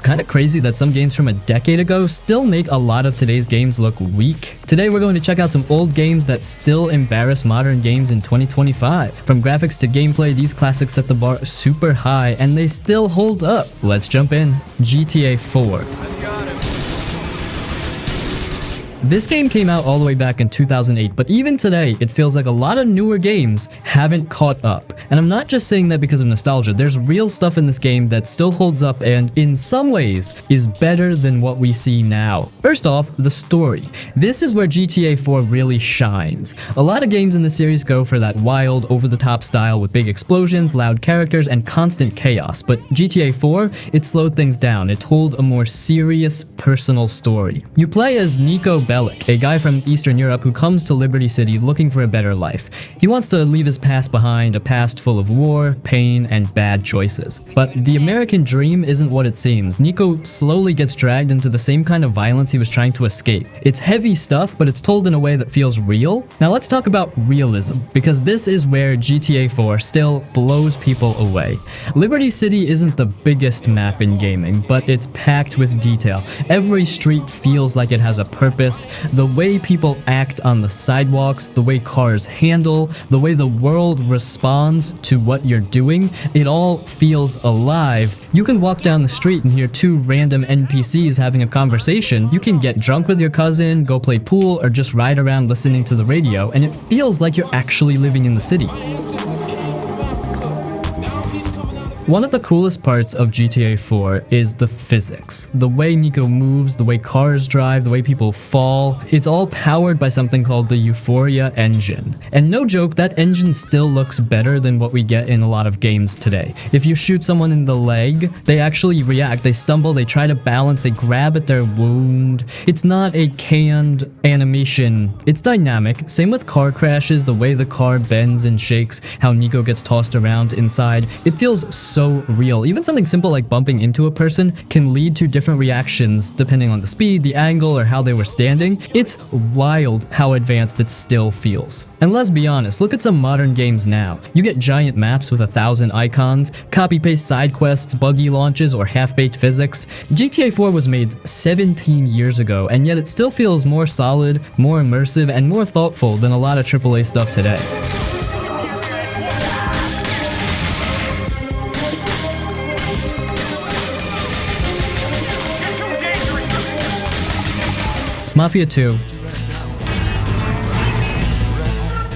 kinda crazy that some games from a decade ago still make a lot of today's games look weak. Today we're going to check out some old games that still embarrass modern games in 2025. From graphics to gameplay, these classics set the bar super high and they still hold up. Let's jump in. GTA 4. This game came out all the way back in 2008, but even today, it feels like a lot of newer games haven't caught up. And I'm not just saying that because of nostalgia, there's real stuff in this game that still holds up and, in some ways, is better than what we see now. First off, the story. This is where GTA 4 really shines. A lot of games in the series go for that wild, over-the-top style with big explosions, loud characters, and constant chaos, but GTA 4, it slowed things down. It told a more serious, personal story. You play as Nico Bellic, a guy from Eastern Europe who comes to Liberty City looking for a better life. He wants to leave his past behind, a past full of war, pain, and bad choices. But the American dream isn't what it seems. Nico slowly gets dragged into the same kind of violence he was trying to escape. It's heavy stuff, but it's told in a way that feels real. Now let's talk about realism, because this is where GTA 4 still blows people away. Liberty City isn't the biggest map in gaming, but it's packed with detail. Every street feels like it has a purpose. The way people act on the sidewalks, the way cars handle, the way the world responds to what you're doing, it all feels alive. You can walk down the street and hear two random NPCs having a conversation. You can get drunk with your cousin, go play pool, or just ride around listening to the radio, and it feels like you're actually living in the city. One of the coolest parts of GTA 4 is the physics. The way Nico moves, the way cars drive, the way people fall, it's all powered by something called the Euphoria engine. And no joke, that engine still looks better than what we get in a lot of games today. If you shoot someone in the leg, they actually react, they stumble, they try to balance, they grab at their wound. It's not a canned animation, it's dynamic. Same with car crashes, the way the car bends and shakes, how Nico gets tossed around inside. It feels so real. Even something simple like bumping into a person can lead to different reactions depending on the speed, the angle, or how they were standing. It's wild how advanced it still feels. And let's be honest, look at some modern games now. You get giant maps with 1,000 icons, copy-paste side quests, buggy launches, or half-baked physics. GTA 4 was made 17 years ago, and yet it still feels more solid, more immersive, and more thoughtful than a lot of AAA stuff today. Mafia 2.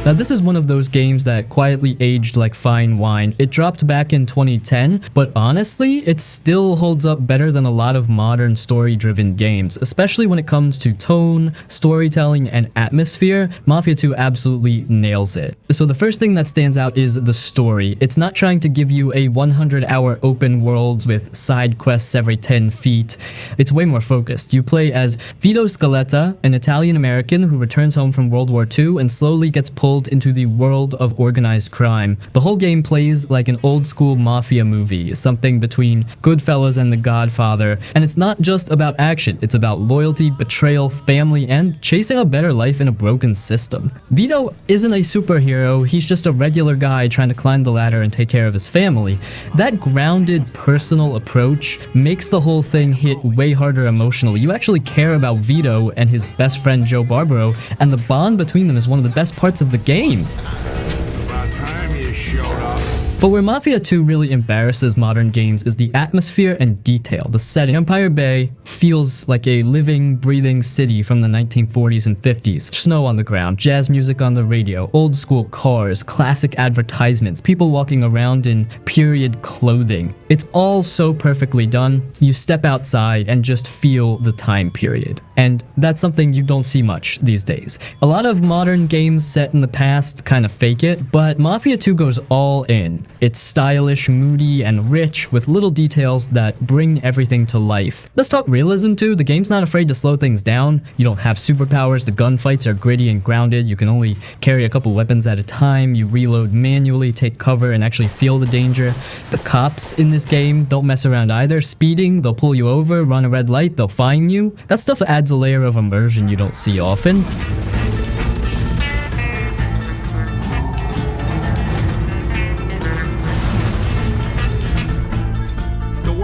Now this is one of those games that quietly aged like fine wine. It dropped back in 2010, but honestly, it still holds up better than a lot of modern story-driven games, especially when it comes to tone, storytelling, and atmosphere. Mafia 2 absolutely nails it. So the first thing that stands out is the story. It's not trying to give you a 100-hour open world with side quests every 10 feet. It's way more focused. You play as Vito Scaletta, an Italian-American who returns home from World War II and slowly gets pulled into the world of organized crime. The whole game plays like an old-school mafia movie, something between Goodfellas and The Godfather, and it's not just about action, it's about loyalty, betrayal, family, and chasing a better life in a broken system. Vito isn't a superhero, he's just a regular guy trying to climb the ladder and take care of his family. That grounded, personal approach makes the whole thing hit way harder emotionally. You actually care about Vito and his best friend Joe Barbaro, and the bond between them is one of the best parts of the game. About time you showed up. But where Mafia 2 really embarrasses modern games is the atmosphere and detail. The setting. Empire Bay feels like a living, breathing city from the 1940s and 50s. Snow on the ground, jazz music on the radio, old school cars, classic advertisements, people walking around in period clothing. It's all so perfectly done. You step outside and just feel the time period. And that's something you don't see much these days. A lot of modern games set in the past kind of fake it, but Mafia 2 goes all in. It's stylish, moody, and rich with little details that bring everything to life. Let's talk realism too. The game's not afraid to slow things down. You don't have superpowers, the gunfights are gritty and grounded, you can only carry a couple weapons at a time, you reload manually, take cover, and actually feel the danger. The cops in this game don't mess around either. Speeding, they'll pull you over, run a red light, they'll fine you. That stuff adds a layer of immersion you don't see often.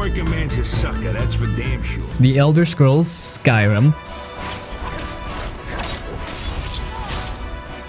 working man's a sucker, that's for damn sure. The Elder Scrolls Skyrim.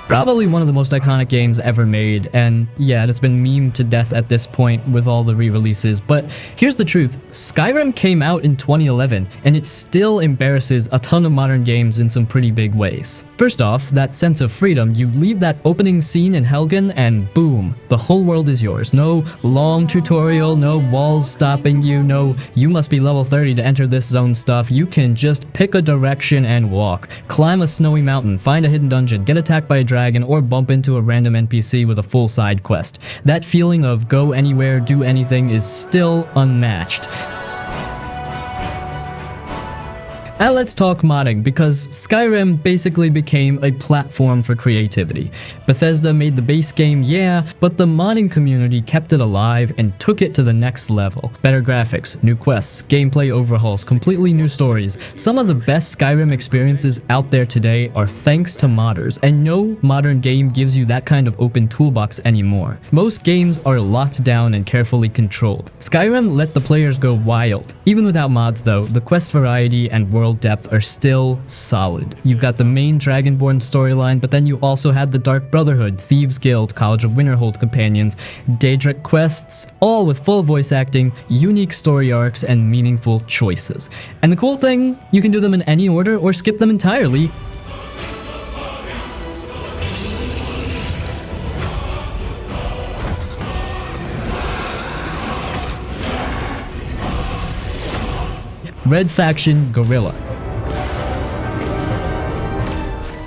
Probably one of the most iconic games ever made, and yeah, it's been memed to death at this point with all the re-releases, but here's the truth, Skyrim came out in 2011, and it still embarrasses a ton of modern games in some pretty big ways. First off, that sense of freedom, you leave that opening scene in Helgen and boom, the whole world is yours. No long tutorial, no walls stopping you, no you must be level 30 to enter this zone stuff. You can just pick a direction and walk, climb a snowy mountain, find a hidden dungeon, get attacked by a dragon, or bump into a random NPC with a full side quest. That feeling of go anywhere, do anything is still unmatched. Now let's talk modding, because Skyrim basically became a platform for creativity. Bethesda made the base game, yeah, but the modding community kept it alive and took it to the next level. Better graphics, new quests, gameplay overhauls, completely new stories. Some of the best Skyrim experiences out there today are thanks to modders, and no modern game gives you that kind of open toolbox anymore. Most games are locked down and carefully controlled. Skyrim let the players go wild. Even without mods though, the quest variety and world depth are still solid. You've got the main Dragonborn storyline, but then you also had the Dark Brotherhood, Thieves Guild, College of Winterhold companions, Daedric quests, all with full voice acting, unique story arcs, and meaningful choices. And the cool thing, you can do them in any order or skip them entirely. Red Faction Guerrilla.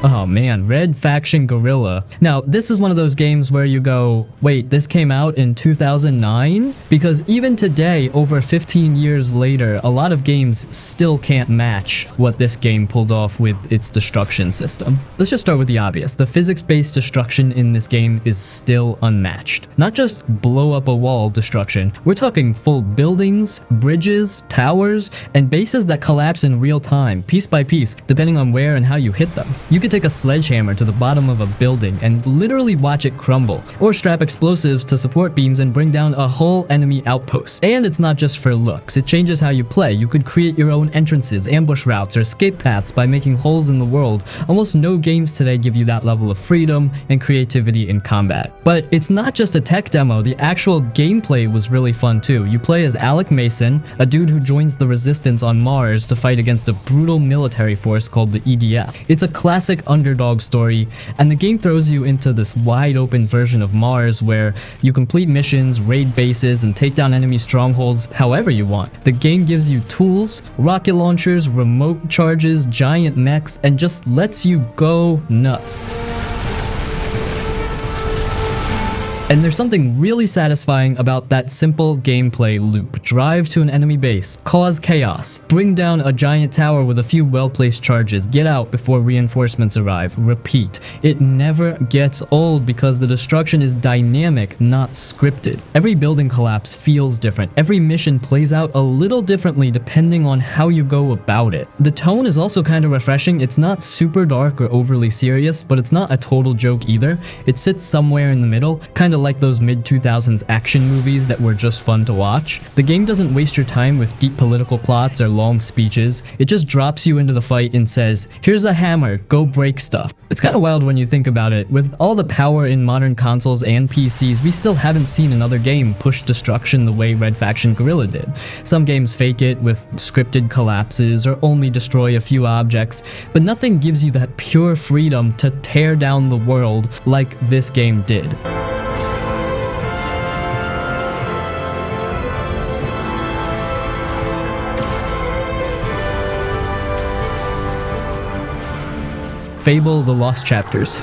Oh man, Red Faction Guerrilla. Now, this is one of those games where you go, wait, this came out in 2009? Because even today, over 15 years later, a lot of games still can't match what this game pulled off with its destruction system. Let's just start with the obvious. The physics-based destruction in this game is still unmatched. Not just blow up a wall destruction, we're talking full buildings, bridges, towers, and bases that collapse in real time, piece by piece, depending on where and how you hit them. You could take a sledgehammer to the bottom of a building and literally watch it crumble, or strap explosives to support beams and bring down a whole enemy outpost. And it's not just for looks, it changes how you play. You could create your own entrances, ambush routes, or escape paths by making holes in the world. Almost no games today give you that level of freedom and creativity in combat. But it's not just a tech demo, the actual gameplay was really fun too. You play as Alec Mason, a dude who joins the resistance on Mars to fight against a brutal military force called the EDF. It's a classic underdog story, and the game throws you into this wide open version of Mars where you complete missions, raid bases, and take down enemy strongholds however you want. The game gives you tools, rocket launchers, remote charges, giant mechs, and just lets you go nuts. And there's something really satisfying about that simple gameplay loop. Drive to an enemy base, cause chaos, bring down a giant tower with a few well-placed charges, get out before reinforcements arrive, repeat. It never gets old because the destruction is dynamic, not scripted. Every building collapse feels different. Every mission plays out a little differently depending on how you go about it. The tone is also kind of refreshing. It's not super dark or overly serious, but it's not a total joke either. It sits somewhere in the middle, kind of like those mid-2000s action movies that were just fun to watch. The game doesn't waste your time with deep political plots or long speeches. It just drops you into the fight and says, here's a hammer, go break stuff. It's kind of wild when you think about it. With all the power in modern consoles and PCs, we still haven't seen another game push destruction the way Red Faction Guerrilla did. Some games fake it with scripted collapses or only destroy a few objects, but nothing gives you that pure freedom to tear down the world like this game did. Fable: The Lost Chapters.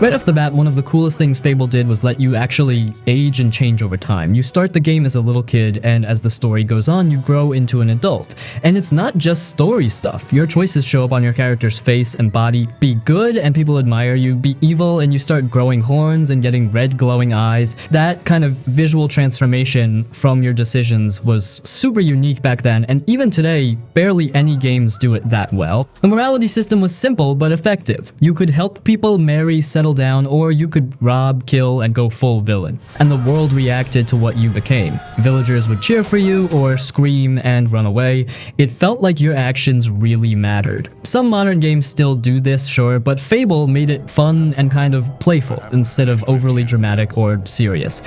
Right off the bat, one of the coolest things Fable did was let you actually age and change over time. You start the game as a little kid, and as the story goes on, you grow into an adult. And it's not just story stuff. Your choices show up on your character's face and body. Be good and people admire you. Be evil and you start growing horns and getting red glowing eyes. That kind of visual transformation from your decisions was super unique back then, and even today, barely any games do it that well. The morality system was simple but effective. You could help people marry, set settle down, or you could rob, kill, and go full villain. And the world reacted to what you became. Villagers would cheer for you, or scream and run away. It felt like your actions really mattered. Some modern games still do this, sure, but Fable made it fun and kind of playful, instead of overly dramatic or serious.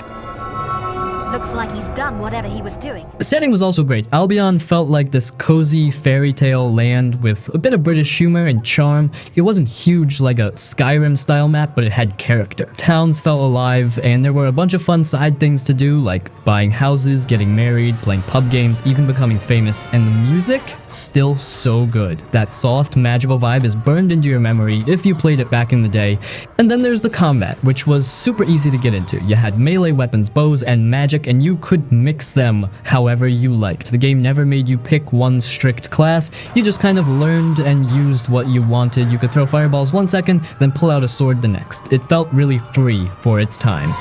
Looks like he's done whatever he was doing. The setting was also great. Albion felt like this cozy fairy tale land with a bit of British humor and charm. It wasn't huge like a Skyrim style map, but it had character. Towns felt alive, and there were a bunch of fun side things to do, like buying houses, getting married, playing pub games, even becoming famous. And the music, still so good. That soft, magical vibe is burned into your memory if you played it back in the day. And then there's the combat, which was super easy to get into. You had melee weapons, bows, and magic, and you could mix them however you liked. The game never made you pick one strict class. You just kind of learned and used what you wanted. You could throw fireballs 1 second, then pull out a sword the next. It felt really free for its time.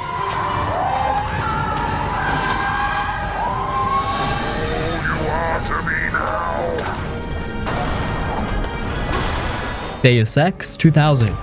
Deus Ex 2000.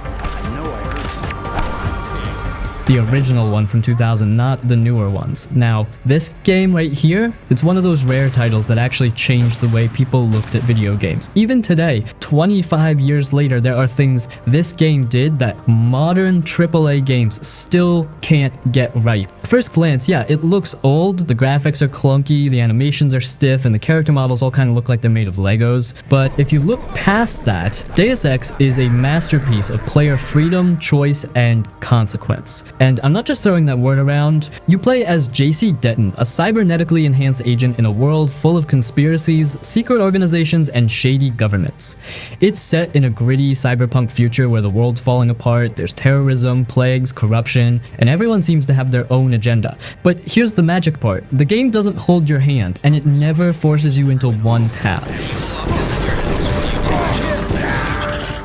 The original one from 2000, not the newer ones. Now, this game right here, it's one of those rare titles that actually changed the way people looked at video games. Even today, 25 years later, there are things this game did that modern AAA games still can't get right. At first glance, yeah, it looks old, the graphics are clunky, the animations are stiff, and the character models all kind of look like they're made of Legos. But if you look past that, Deus Ex is a masterpiece of player freedom, choice, and consequence. And I'm not just throwing that word around. You play as JC Denton, a cybernetically enhanced agent in a world full of conspiracies, secret organizations, and shady governments. It's set in a gritty cyberpunk future where the world's falling apart, there's terrorism, plagues, corruption, and everyone seems to have their own agenda. But here's the magic part. The game doesn't hold your hand, and it never forces you into one path.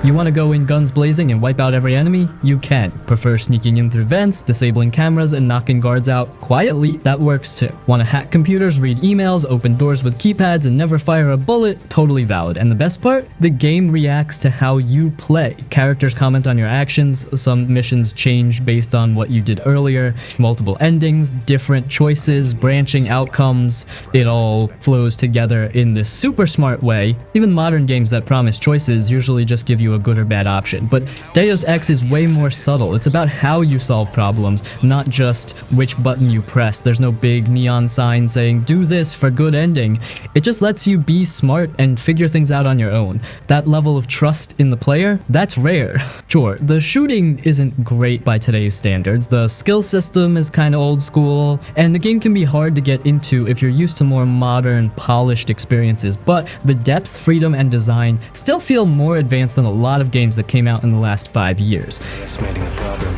You want to go in guns blazing and wipe out every enemy? You can. Prefer sneaking in through vents, disabling cameras, and knocking guards out quietly? That works too. Want to hack computers, read emails, open doors with keypads, and never fire a bullet? Totally valid. And the best part? The game reacts to how you play. Characters comment on your actions, some missions change based on what you did earlier, multiple endings, different choices, branching outcomes. It all flows together in this super smart way. Even modern games that promise choices usually just give you a good or bad option, but Deus Ex is way more subtle. It's about how you solve problems, not just which button you press. There's no big neon sign saying do this for good ending. It just lets you be smart and figure things out on your own. That level of trust in the player, that's rare. Sure, the shooting isn't great by today's standards. The skill system is kind of old school, and the game can be hard to get into if you're used to more modern, polished experiences, but the depth, freedom, and design still feel more advanced than a lot of games that came out in the last 5 years. Estimating the problem.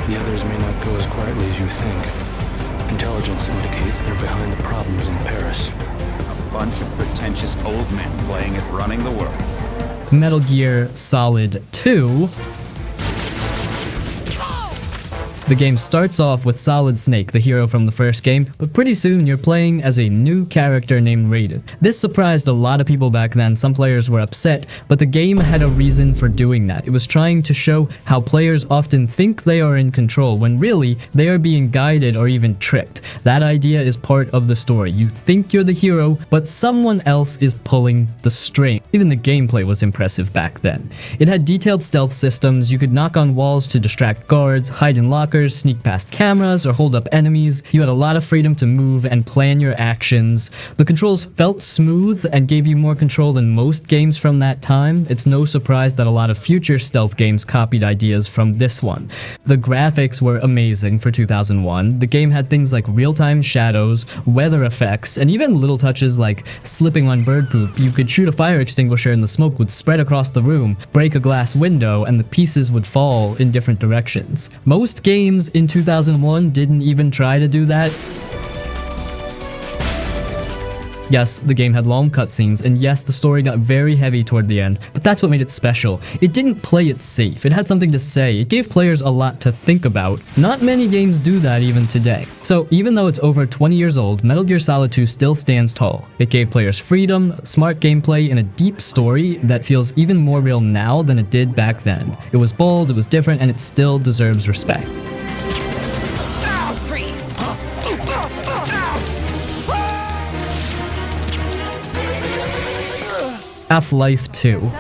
The others may not go as quietly as you think. Intelligence indicates they're behind the problems in Paris. A bunch of pretentious old men playing at running the world. Metal Gear Solid 2. The game starts off with Solid Snake, the hero from the first game, but pretty soon you're playing as a new character named Raiden. This surprised a lot of people back then. Some players were upset, but the game had a reason for doing that. It was trying to show how players often think they are in control when really they are being guided or even tricked. That idea is part of the story. You think you're the hero, but someone else is pulling the string. Even the gameplay was impressive back then. It had detailed stealth systems. You could knock on walls to distract guards, hide in lockers, sneak past cameras, or hold up enemies. You had a lot of freedom to move and plan your actions. The controls felt smooth and gave you more control than most games from that time. It's no surprise that a lot of future stealth games copied ideas from this one. The graphics were amazing for 2001. The game had things like real-time shadows, weather effects, and even little touches like slipping on bird poop. You could shoot a fire extinguisher and the smoke would spread across the room, break a glass window, and the pieces would fall in different directions. Most games in 2001 didn't even try to do that. Yes, the game had long cutscenes, and yes, the story got very heavy toward the end, but that's what made it special. It didn't play it safe, it had something to say, it gave players a lot to think about. Not many games do that even today. So even though it's over 20 years old, Metal Gear Solid 2 still stands tall. It gave players freedom, smart gameplay, and a deep story that feels even more real now than it did back then. It was bold, it was different, and it still deserves respect. Half-Life 2.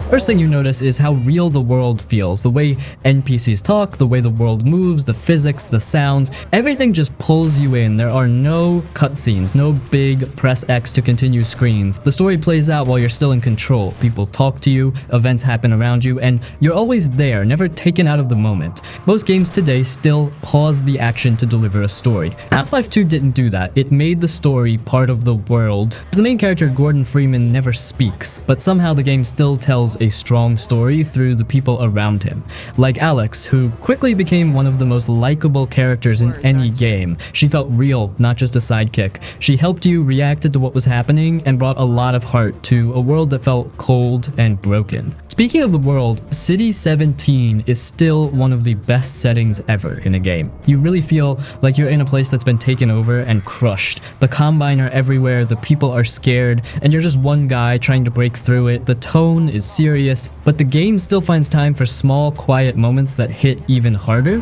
First thing you notice is how real the world feels, the way NPCs talk, the way the world moves, the physics, the sounds, everything just pulls you in. There are no cutscenes, no big press X to continue screens. The story plays out while you're still in control. People talk to you, events happen around you, and you're always there, never taken out of the moment. Most games today still pause the action to deliver a story. Half-Life 2 didn't do that. It made the story part of the world. The main character, Gordon Freeman, never speaks, but somehow the game still tells a strong story through the people around him. Like Alex, who quickly became one of the most likable characters in any game. She felt real, not just a sidekick. She helped you, reacted to what was happening, and brought a lot of heart to a world that felt cold and broken. Speaking of the world, City 17 is still one of the best settings ever in a game. You really feel like you're in a place that's been taken over and crushed. The Combine are everywhere, the people are scared, and you're just one guy trying to break through it. The tone is serious, but the game still finds time for small, quiet moments that hit even harder.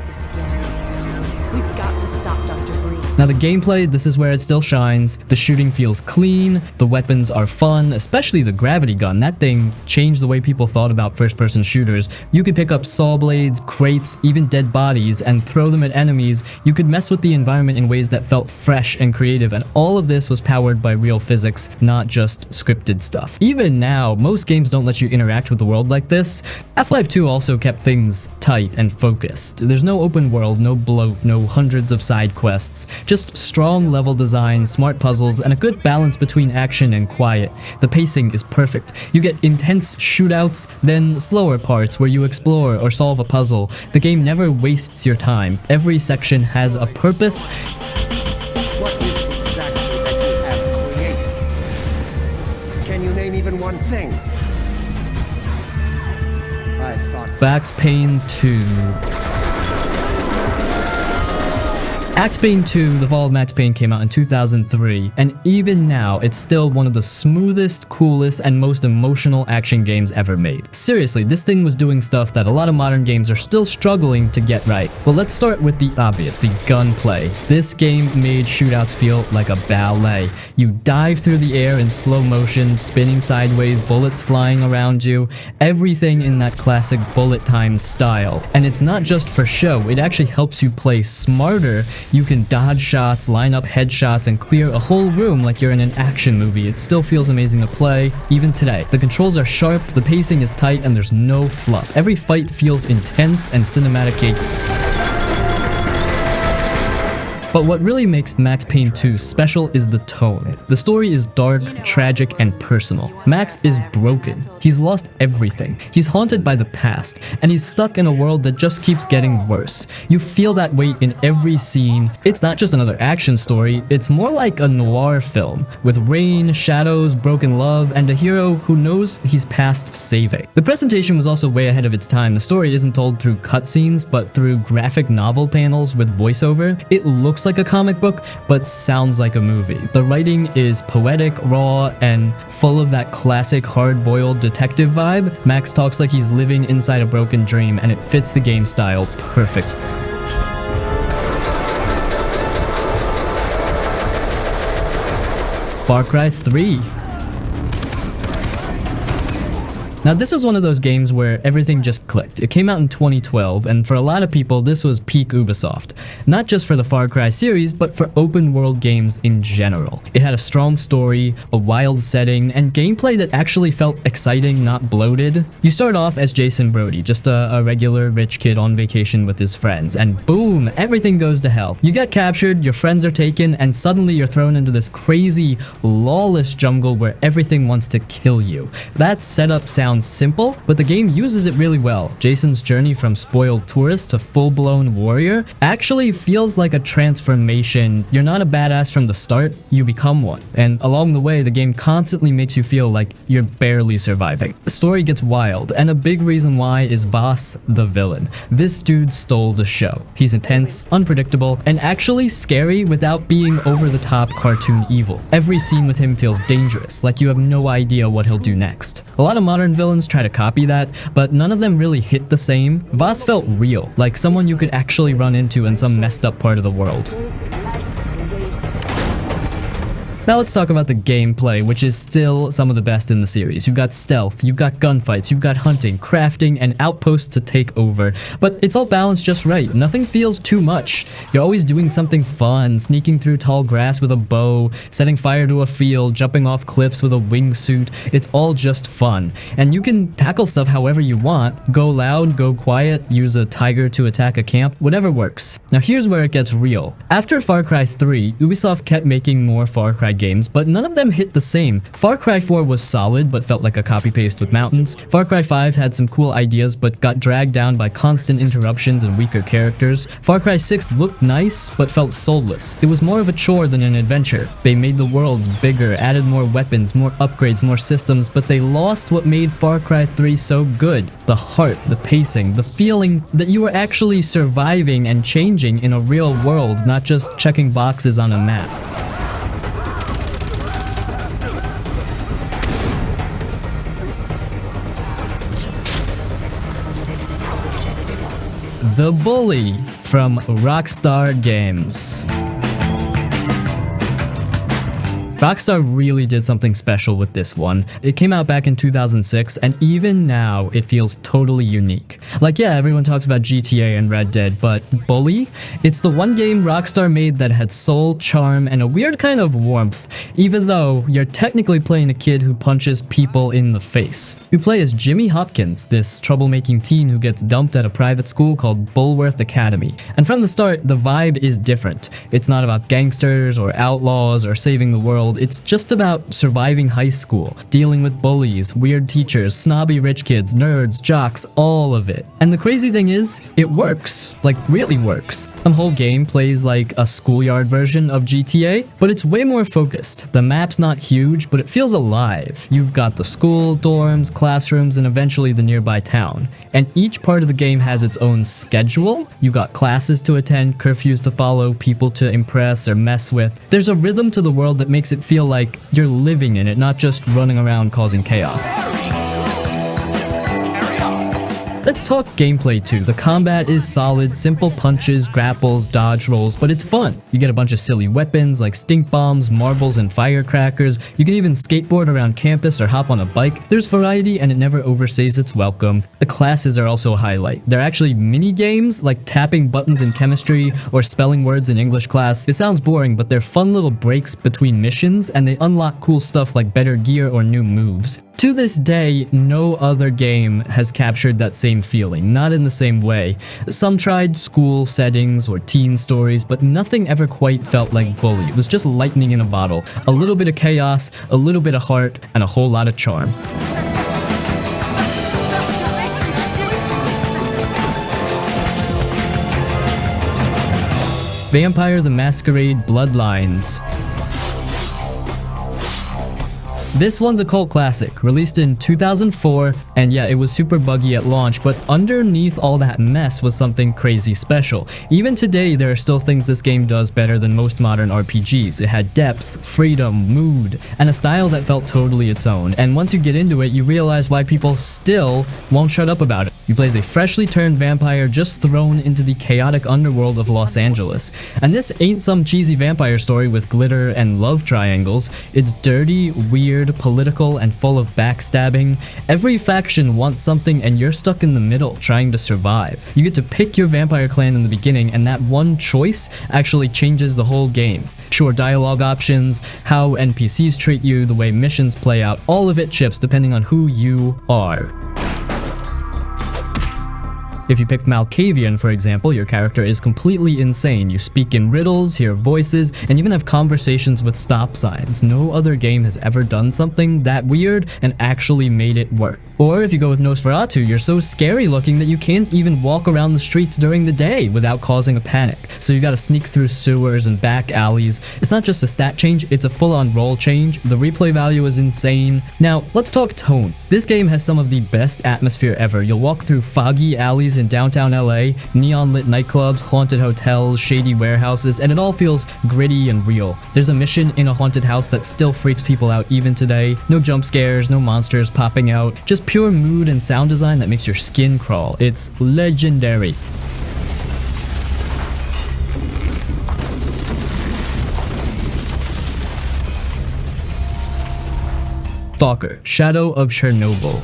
We've got to stop Dr. Green. Now the gameplay, this is where it still shines. The shooting feels clean, the weapons are fun, especially the gravity gun. That thing changed the way people thought about first-person shooters. You could pick up saw blades, crates, even dead bodies, and throw them at enemies. You could mess with the environment in ways that felt fresh and creative, and all of this was powered by real physics, not just scripted stuff. Even now, most games don't let you interact with the world like this. Half-Life 2 also kept things tight and focused. There's no open world, no bloat, no hundreds of side quests. Just strong level design, smart puzzles, and a good balance between action and quiet. The pacing is perfect. You get intense shootouts, then slower parts where you explore or solve a puzzle. The game never wastes your time. Every section has a purpose. What is it exactly that you have created? Can you name even one thing? I thought... Max Payne 2. Payne 2, The Fall of Max Payne came out in 2003, and even now, it's still one of the smoothest, coolest, and most emotional action games ever made. Seriously, this thing was doing stuff that a lot of modern games are still struggling to get right. Well, let's start with the obvious, the gunplay. This game made shootouts feel like a ballet. You dive through the air in slow motion, spinning sideways, bullets flying around you, everything in that classic bullet time style. And it's not just for show, it actually helps you play smarter. You can dodge shots, line up headshots, and clear a whole room like you're in an action movie. It still feels amazing to play, even today. The controls are sharp, the pacing is tight, and there's no fluff. Every fight feels intense and cinematic. But what really makes Max Payne 2 special is the tone. The story is dark, tragic, and personal. Max is broken. He's lost everything. He's haunted by the past, and he's stuck in a world that just keeps getting worse. You feel that weight in every scene. It's not just another action story, it's more like a noir film, with rain, shadows, broken love, and a hero who knows he's past saving. The presentation was also way ahead of its time. The story isn't told through cutscenes, but through graphic novel panels with voiceover. It looks like a comic book, but sounds like a movie. The writing is poetic, raw, and full of that classic hard-boiled detective vibe. Max talks like he's living inside a broken dream, and it fits the game style perfect. Far Cry 3. Now this was one of those games where everything just clicked. It came out in 2012, and for a lot of people this was peak Ubisoft. Not just for the Far Cry series, but for open world games in general. It had a strong story, a wild setting, and gameplay that actually felt exciting, not bloated. You start off as Jason Brody, just a regular rich kid on vacation with his friends, and boom, everything goes to hell. You get captured, your friends are taken, and suddenly you're thrown into this crazy, lawless jungle where everything wants to kill you. That setup sounds sounds simple, but the game uses it really well. Jason's journey from spoiled tourist to full-blown warrior actually feels like a transformation. You're not a badass from the start, you become one. And along the way, the game constantly makes you feel like you're barely surviving. The story gets wild, and a big reason why is Voss, the villain. This dude stole the show. He's intense, unpredictable, and actually scary without being over-the-top cartoon evil. Every scene with him feels dangerous, like you have no idea what he'll do next. A lot of modern villains try to copy that, but none of them really hit the same. Voss felt real, like someone you could actually run into in some messed up part of the world. Now let's talk about the gameplay, which is still some of the best in the series. You've got stealth, you've got gunfights, you've got hunting, crafting, and outposts to take over. But it's all balanced just right. Nothing feels too much. You're always doing something fun, sneaking through tall grass with a bow, setting fire to a field, jumping off cliffs with a wingsuit. It's all just fun. And you can tackle stuff however you want. Go loud, go quiet, use a tiger to attack a camp, whatever works. Now here's where it gets real. After Far Cry 3, Ubisoft kept making more Far Cry games, but none of them hit the same. Far Cry 4 was solid, but felt like a copy-paste with mountains. Far Cry 5 had some cool ideas, but got dragged down by constant interruptions and weaker characters. Far Cry 6 looked nice, but felt soulless. It was more of a chore than an adventure. They made the worlds bigger, added more weapons, more upgrades, more systems, but they lost what made Far Cry 3 so good. The heart, the pacing, the feeling that you were actually surviving and changing in a real world, not just checking boxes on a map. The Bully from Rockstar Games. Rockstar really did something special with this one. It came out back in 2006, and even now, it feels totally unique. Like, yeah, everyone talks about GTA and Red Dead, but Bully? It's the one game Rockstar made that had soul, charm, and a weird kind of warmth, even though you're technically playing a kid who punches people in the face. You play as Jimmy Hopkins, this troublemaking teen who gets dumped at a private school called Bulworth Academy. And from the start, the vibe is different. It's not about gangsters or outlaws or saving the world. It's just about surviving high school, dealing with bullies, weird teachers, snobby rich kids, nerds, jocks, all of it. And the crazy thing is, it works. Like, really works. The whole game plays like a schoolyard version of GTA, but it's way more focused. The map's not huge, but it feels alive. You've got the school, dorms, classrooms, and eventually the nearby town. And each part of the game has its own schedule. You got classes to attend, curfews to follow, people to impress or mess with. There's a rhythm to the world that makes it feel like you're living in it, not just running around causing chaos. Let's talk gameplay too. The combat is solid, simple punches, grapples, dodge rolls, but it's fun. You get a bunch of silly weapons like stink bombs, marbles, and firecrackers. You can even skateboard around campus or hop on a bike. There's variety and it never overstays its welcome. The classes are also a highlight. They're actually mini games like tapping buttons in chemistry or spelling words in English class. It sounds boring, but they're fun little breaks between missions and they unlock cool stuff like better gear or new moves. To this day, no other game has captured that same feeling, not in the same way. Some tried school settings or teen stories, but nothing ever quite felt like Bully. It was just lightning in a bottle. A little bit of chaos, a little bit of heart, and a whole lot of charm. Vampire the Masquerade Bloodlines. This one's a cult classic, released in 2004, and yeah, it was super buggy at launch, but underneath all that mess was something crazy special. Even today, there are still things this game does better than most modern RPGs. It had depth, freedom, mood, and a style that felt totally its own. And once you get into it, you realize why people still won't shut up about it. You play as a freshly turned vampire just thrown into the chaotic underworld of Los Angeles. And this ain't some cheesy vampire story with glitter and love triangles. It's dirty, weird, political, and full of backstabbing. Every faction wants something and you're stuck in the middle trying to survive. You get to pick your vampire clan in the beginning, and that one choice actually changes the whole game. Sure, dialogue options, how NPCs treat you, the way missions play out, all of it shifts depending on who you are. If you pick Malkavian, for example, your character is completely insane. You speak in riddles, hear voices, and even have conversations with stop signs. No other game has ever done something that weird and actually made it work. Or if you go with Nosferatu, you're so scary looking that you can't even walk around the streets during the day without causing a panic. So you gotta sneak through sewers and back alleys. It's not just a stat change, it's a full-on role change. The replay value is insane. Now, let's talk tone. This game has some of the best atmosphere ever. You'll walk through foggy alleys in downtown LA, neon-lit nightclubs, haunted hotels, shady warehouses, and it all feels gritty and real. There's a mission in a haunted house that still freaks people out even today. No jump scares, no monsters popping out, just pure mood and sound design that makes your skin crawl. It's legendary. S.T.A.L.K.E.R, Shadow of Chernobyl.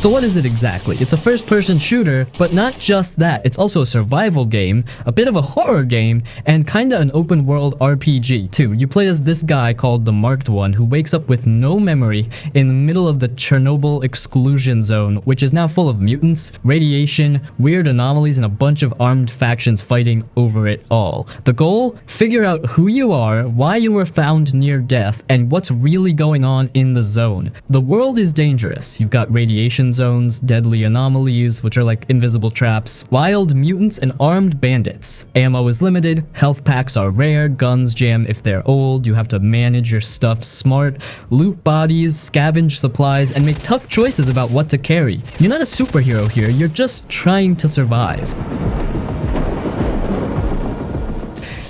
So what is it exactly? It's a first-person shooter, but not just that. It's also a survival game, a bit of a horror game, and kinda an open-world RPG too. You play as this guy called the Marked One who wakes up with no memory in the middle of the Chernobyl exclusion zone, which is now full of mutants, radiation, weird anomalies, and a bunch of armed factions fighting over it all. The goal? Figure out who you are, why you were found near death, and what's really going on in the zone. The world is dangerous. You've got radiation zones, deadly anomalies, which are like invisible traps, wild mutants, and armed bandits. Ammo is limited, health packs are rare, guns jam if they're old, you have to manage your stuff smart, loot bodies, scavenge supplies, and make tough choices about what to carry. You're not a superhero here, you're just trying to survive.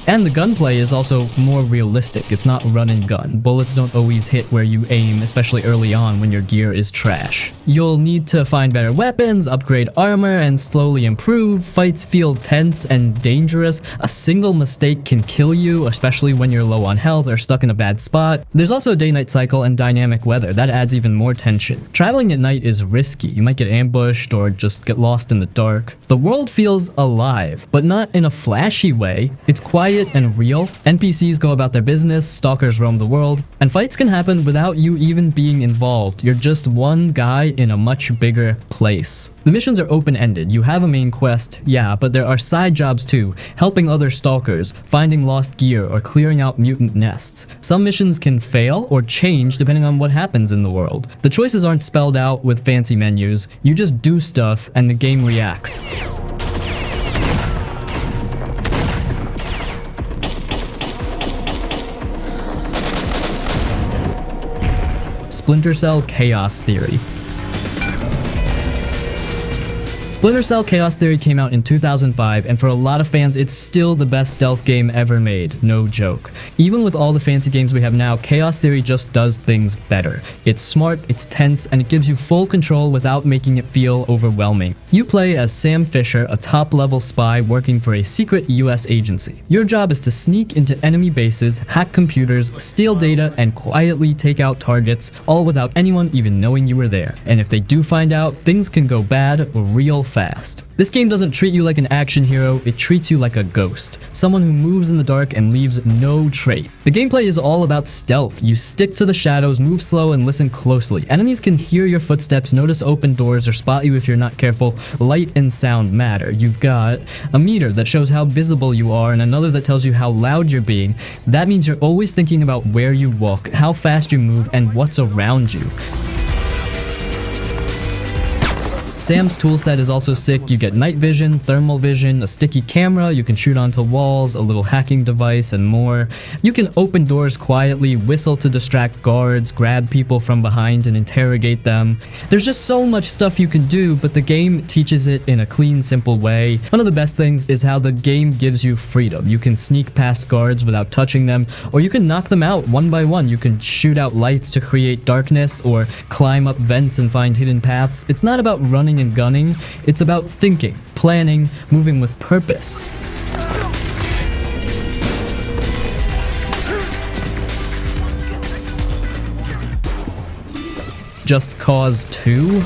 And the gunplay is also more realistic. It's not run and gun. Bullets don't always hit where you aim, especially early on when your gear is trash. You'll need to find better weapons, upgrade armor, and slowly improve. Fights feel tense and dangerous. A single mistake can kill you, especially when you're low on health or stuck in a bad spot. There's also a day-night cycle and dynamic weather. That adds even more tension. Traveling at night is risky. You might get ambushed or just get lost in the dark. The world feels alive, but not in a flashy way. It's quiet and real. NPCs go about their business, stalkers roam the world, and fights can happen without you even being involved. You're just one guy in a much bigger place. The missions are open-ended. You have a main quest, yeah, but there are side jobs too, helping other stalkers, finding lost gear, or clearing out mutant nests. Some missions can fail or change depending on what happens in the world. The choices aren't spelled out with fancy menus. You just do stuff and the game reacts. Splinter Cell Chaos Theory. Splinter Cell Chaos Theory came out in 2005, and for a lot of fans, it's still the best stealth game ever made, no joke. Even with all the fancy games we have now, Chaos Theory just does things better. It's smart, it's tense, and it gives you full control without making it feel overwhelming. You play as Sam Fisher, a top-level spy working for a secret US agency. Your job is to sneak into enemy bases, hack computers, steal data, and quietly take out targets, all without anyone even knowing you were there. And if they do find out, things can go bad real fast. This game doesn't treat you like an action hero, it treats you like a ghost. Someone who moves in the dark and leaves no trace. The gameplay is all about stealth. You stick to the shadows, move slow, and listen closely. Enemies can hear your footsteps, notice open doors, or spot you if you're not careful. Light and sound matter. You've got a meter that shows how visible you are and another that tells you how loud you're being. That means you're always thinking about where you walk, how fast you move, and what's around you. Sam's toolset is also sick. You get night vision, thermal vision, a sticky camera, you can shoot onto walls, a little hacking device, and more. You can open doors quietly, whistle to distract guards, grab people from behind and interrogate them. There's just so much stuff you can do, but the game teaches it in a clean, simple way. One of the best things is how the game gives you freedom. You can sneak past guards without touching them, or you can knock them out one by one. You can shoot out lights to create darkness, or climb up vents and find hidden paths. It's not about running and gunning, it's about thinking, planning, moving with purpose. Just Cause 2?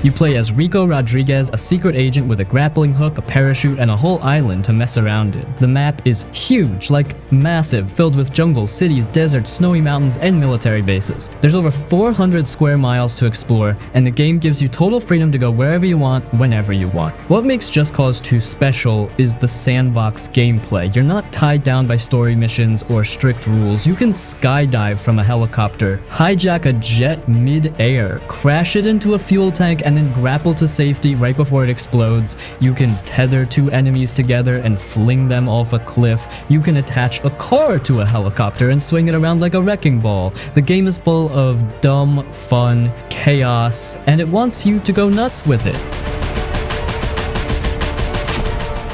You play as Rico Rodriguez, a secret agent with a grappling hook, a parachute, and a whole island to mess around in. The map is huge, like massive, filled with jungles, cities, deserts, snowy mountains, and military bases. There's over 400 square miles to explore, and the game gives you total freedom to go wherever you want, whenever you want. What makes Just Cause 2 special is the sandbox gameplay. You're not tied down by story missions or strict rules. You can skydive from a helicopter, hijack a jet mid-air, crash it into a fuel tank, and then grapple to safety right before it explodes. You can tether two enemies together and fling them off a cliff. You can attach a car to a helicopter and swing it around like a wrecking ball. The game is full of dumb, fun, chaos, and it wants you to go nuts with it.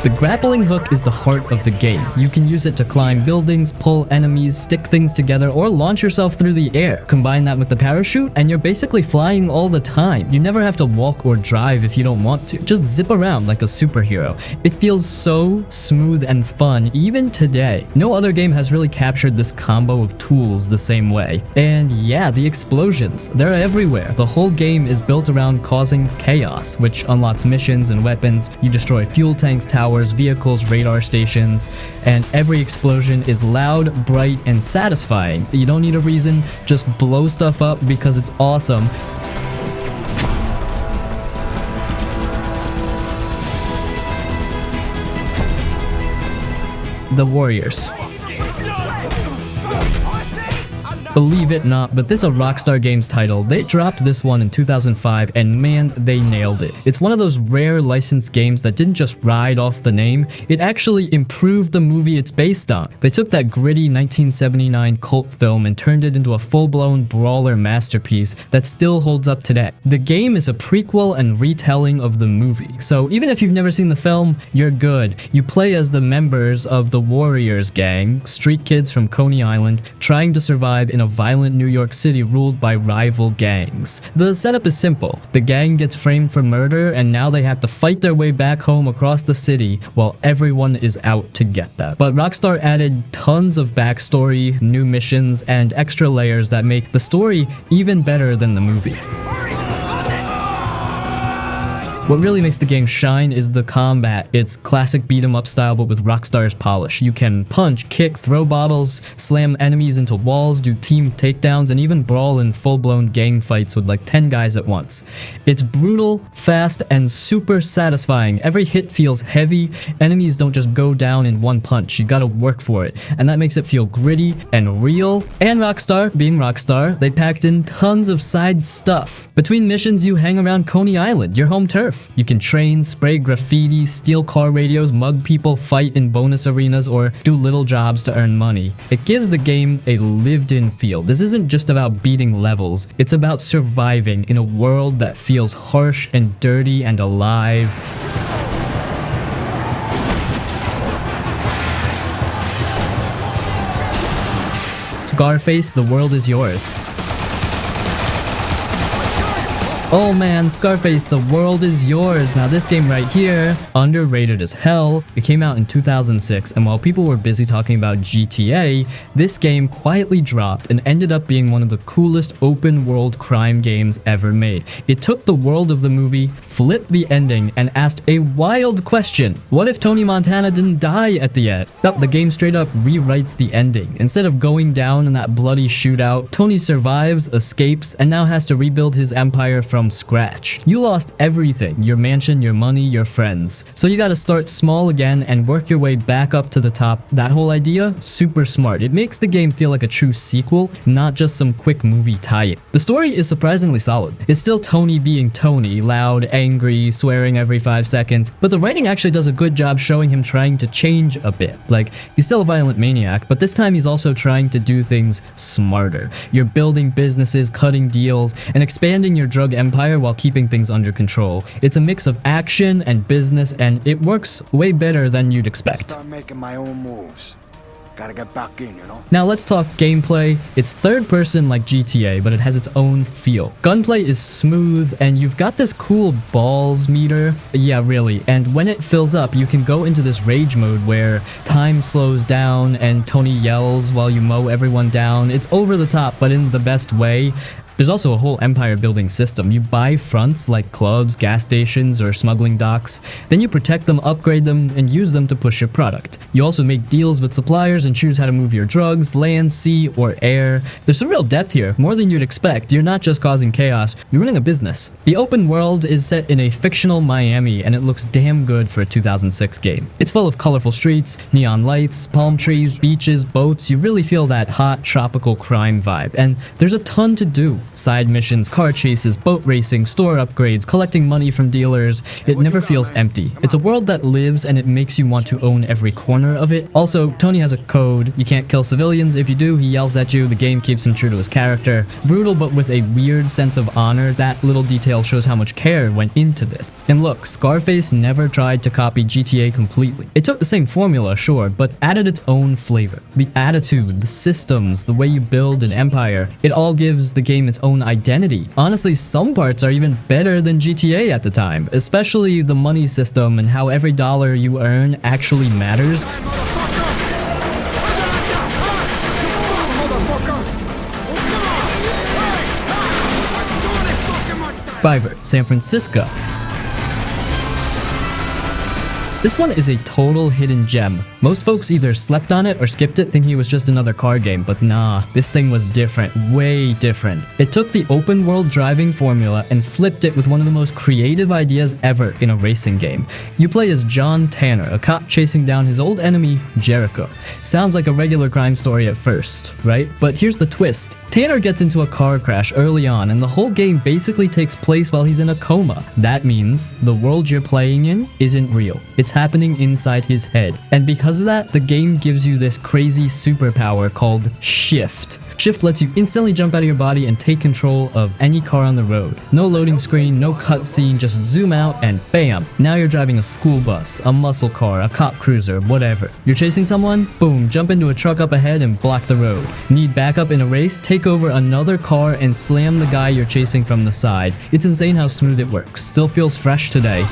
The grappling hook is the heart of the game. You can use it to climb buildings, pull enemies, stick things together, or launch yourself through the air. Combine that with the parachute, and you're basically flying all the time. You never have to walk or drive if you don't want to. Just zip around like a superhero. It feels so smooth and fun, even today. No other game has really captured this combo of tools the same way. And yeah, the explosions. They're everywhere. The whole game is built around causing chaos, which unlocks missions and weapons. You destroy fuel tanks, towers, vehicles, radar stations, and every explosion is loud, bright, and satisfying. You don't need a reason, just blow stuff up because it's awesome. The Warriors. Believe it not, but this is a Rockstar Games title. They dropped this one in 2005 and man, they nailed it. It's one of those rare licensed games that didn't just ride off the name, it actually improved the movie it's based on. They took that gritty 1979 cult film and turned it into a full-blown brawler masterpiece that still holds up today. The game is a prequel and retelling of the movie, so even if you've never seen the film, you're good. You play as the members of the Warriors gang, street kids from Coney Island, trying to survive in a violent New York City ruled by rival gangs. The setup is simple. The gang gets framed for murder and now they have to fight their way back home across the city while everyone is out to get them. But Rockstar added tons of backstory, new missions, and extra layers that make the story even better than the movie. What really makes the game shine is the combat. It's classic beat-em-up style but with Rockstar's polish. You can punch, kick, throw bottles, slam enemies into walls, do team takedowns, and even brawl in full-blown gang fights with like 10 guys at once. It's brutal, fast, and super satisfying. Every hit feels heavy. Enemies don't just go down in one punch. You gotta work for it. And that makes it feel gritty and real. And Rockstar, being Rockstar, they packed in tons of side stuff. Between missions, you hang around Coney Island, your home turf. You can train, spray graffiti, steal car radios, mug people, fight in bonus arenas, or do little jobs to earn money. It gives the game a lived-in feel. This isn't just about beating levels, it's about surviving in a world that feels harsh and dirty and alive. Scarface, the world is yours. Oh man, Scarface, the world is yours. Now this game right here, underrated as hell. It came out in 2006, and while people were busy talking about GTA, this game quietly dropped and ended up being one of the coolest open world crime games ever made. It took the world of the movie, flipped the ending, and asked a wild question. What if Tony Montana didn't die at the end? The game straight up rewrites the ending. Instead of going down in that bloody shootout, Tony survives, escapes, and now has to rebuild his empire from scratch. You lost everything, your mansion, your money, your friends. So you gotta start small again and work your way back up to the top. That whole idea, super smart. It makes the game feel like a true sequel, not just some quick movie tie-in. The story is surprisingly solid. It's still Tony being Tony, loud, angry, swearing every 5 seconds, but the writing actually does a good job showing him trying to change a bit. Like, he's still a violent maniac, but this time he's also trying to do things smarter. You're building businesses, cutting deals, and expanding your drug empire while keeping things under control. It's a mix of action and business, and it works way better than you'd expect. Start making my own moves. Gotta get back in, you know? Now let's talk gameplay. It's third person like GTA, but it has its own feel. Gunplay is smooth, and you've got this cool balls meter. Yeah, really. And when it fills up, you can go into this rage mode where time slows down and Tony yells while you mow everyone down. It's over the top, but in the best way. There's also a whole empire building system. You buy fronts like clubs, gas stations, or smuggling docks. Then you protect them, upgrade them, and use them to push your product. You also make deals with suppliers and choose how to move your drugs, land, sea, or air. There's some real depth here, more than you'd expect. You're not just causing chaos, you're running a business. The open world is set in a fictional Miami, and it looks damn good for a 2006 game. It's full of colorful streets, neon lights, palm trees, beaches, boats. You really feel that hot tropical crime vibe, and there's a ton to do. Side missions, car chases, boat racing, store upgrades, collecting money from dealers. It never feels empty. It's a world that lives, and it makes you want to own every corner of it. Also, Tony has a code. You can't kill civilians. If you do, he yells at you. The game keeps him true to his character. Brutal, but with a weird sense of honor. That little detail shows how much care went into this. And look, Scarface never tried to copy GTA completely. It took the same formula, sure, but added its own flavor. The attitude, the systems, the way you build an empire, it all gives the game its own identity. Honestly, some parts are even better than GTA at the time, especially the money system and how every dollar you earn actually matters. Fiverr, San Francisco. This one is a total hidden gem. Most folks either slept on it or skipped it thinking it was just another car game, but nah, this thing was different, way different. It took the open world driving formula and flipped it with one of the most creative ideas ever in a racing game. You play as John Tanner, a cop chasing down his old enemy, Jericho. Sounds like a regular crime story at first, right? But here's the twist. Tanner gets into a car crash early on, and the whole game basically takes place while he's in a coma. That means the world you're playing in isn't real. It's happening inside his head. And because of that, the game gives you this crazy superpower called Shift. Shift lets you instantly jump out of your body and take control of any car on the road. No loading screen, no cutscene, just zoom out and bam! Now you're driving a school bus, a muscle car, a cop cruiser, whatever. You're chasing someone? Boom, jump into a truck up ahead and block the road. Need backup in a race? Take over another car and slam the guy you're chasing from the side. It's insane how smooth it works. Still feels fresh today.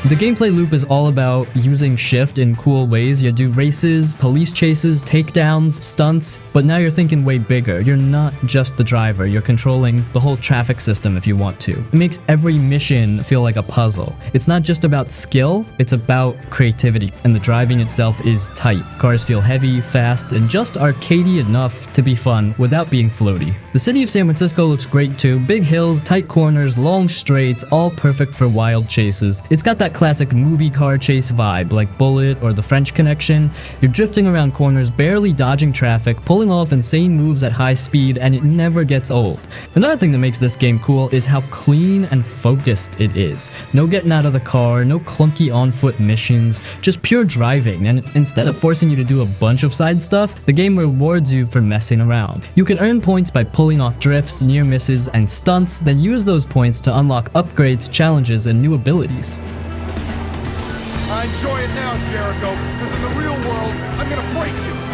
The gameplay loop is all about using Shift in cool ways. You do races, police chases, takedowns, stunts, but now you're thinking way bigger. You're not just the driver, you're controlling the whole traffic system if you want to. It makes every mission feel like a puzzle. It's not just about skill, it's about creativity, and the driving itself is tight. Cars feel heavy, fast, and just arcadey enough to be fun without being floaty. The city of San Francisco looks great too. Big hills, tight corners, long straights, all perfect for wild chases. It's got that classic movie car chase vibe, like Bullet or The French Connection. You're drifting around corners, barely dodging traffic, pulling off insane moves at high speed, and it never gets old. Another thing that makes this game cool is how clean and focused it is. No getting out of the car, no clunky on-foot missions, just pure driving, and instead of forcing you to do a bunch of side stuff, the game rewards you for messing around. You can earn points by pulling off drifts, near misses, and stunts, then use those points to unlock upgrades, challenges, and new abilities. Enjoy it now, Jericho, because in the real world, I'm gonna break you.